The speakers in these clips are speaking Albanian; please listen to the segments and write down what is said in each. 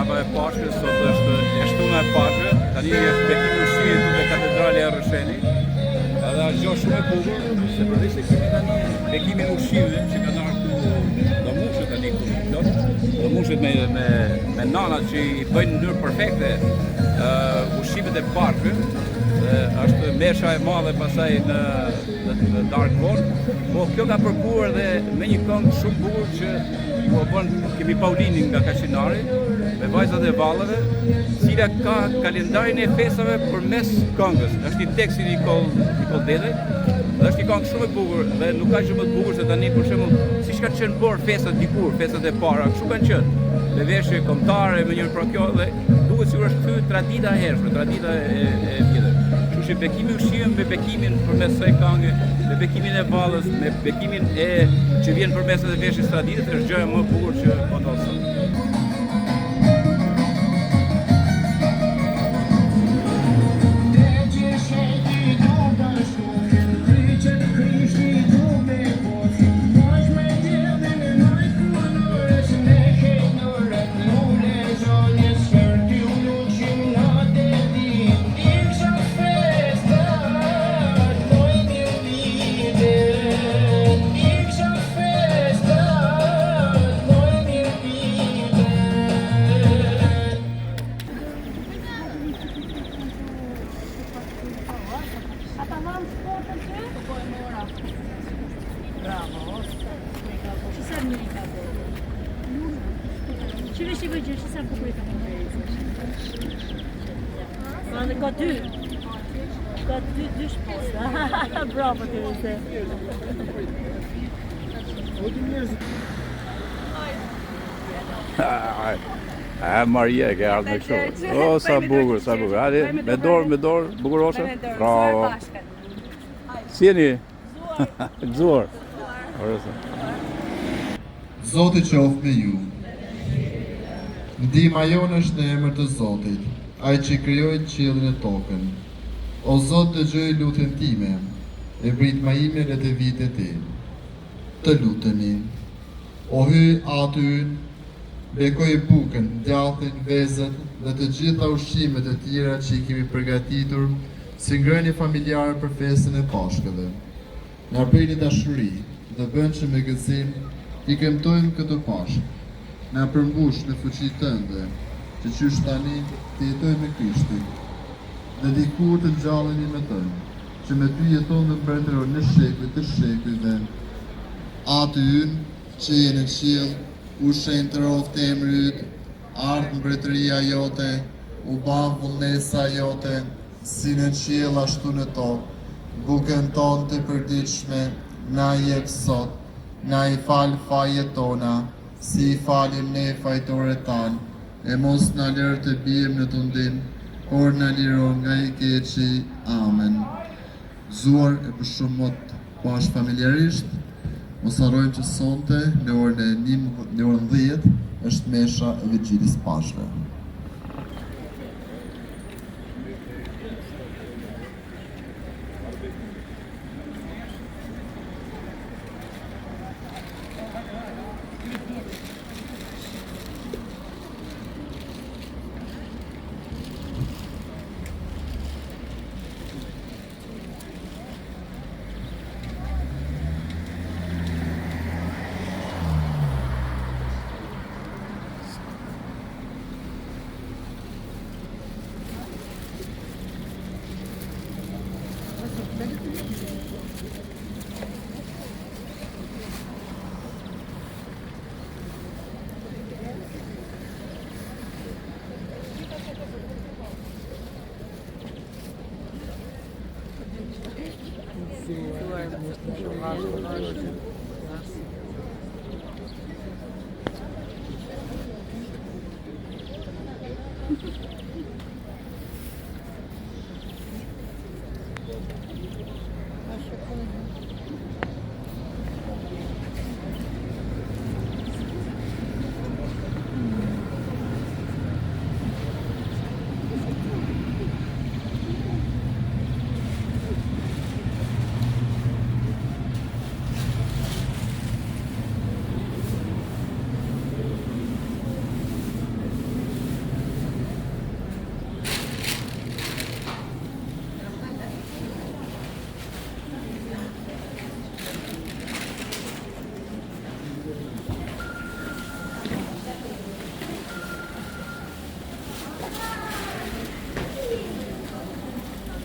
Java e Pashkës, sot është e shtuna e Pashkë, tani është bekimi i ushqimit te katedrali e Rrëshenit. Edhe është gjë shumë e bukur, se përdisë kemi tani bekimin e ushqimit që kanë ardhur do mushët tani këtu. Do mushët me nanat që i bëjnë në mënyrë perfekte ushqimet e Pashkës. Është mesha e madhe pasaj në Dark World, po kjo ka përkuar dhe me një këngë shumë bukur që kemi Paulinin nga Kaqinari, me vajzat e vallave, cila ka kalendarin e festave përmes këngës. Është një tekst i Nikol Dedej, dhe është një këngë shumë e bukur dhe nuk ka që më të bukur se tani për shembull, siç kanë qenë bërë festat dikur, festat e para, kështu kanë qenë. Me veshje kombëtare, me njëri për kjo dhe duket sikur është kthyer tradita e hershme, tradita e vjetër. Kështu që bekimi i ushqimit me bekimin përmes kësaj këngë, me bekimin e vallës, me bekimin që vjen përmes edhe veshjes tradite, është gjëja më e bukur që po ndodh sot. Dy shposa. Bravo Teresa. Maria e ke ardhur me kështu. O, sa bukur, sa bukur. Hajde, me dorë, bukuroshe. Bravo. Si jeni? Gëzuar. Zoti qoftë me ju. Ndihma jonë është në emër të Zotit, ai që krijoi qiellin e tokën. O Zot, dëgjoj lutjen time, e britma ime le të vite ti. Të lutemi. O hyj aty, bekoj bukën, djathtin, vezët dhe të gjitha ushqimet e tjera që i kemi përgatitur si ngrënie familjare për festën e Pashkëve. Na bëni dashuri dhe bën që me gëzim i kremtojmë këtë Pashkë. Na përmbush në fuqinë tënde, që qysh tani të jetojmë me Krishtin. Dhe dikur të ngjallemi me të, që me ty jeton dhe mbretëror në shekuj të shekujve. Aty ynë që je në qiell, u shenjë të rroftë emri yt, ardh mbretëria jote, u ban vullnesa jote, si në qiell ashtu në tokë. Bukën tonë të përditshme, na jep sot, na i fal fajet tona, si i falim ne fajtorët tanë, e mos na lër të bijem në tundim, por na liro nga i keqi. Amen. Zuar e për shumë mot pash familjarisht, mos harrojmë që sonte në orën 10 është mesha e Vigjilës Pashkve.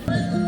Thank you.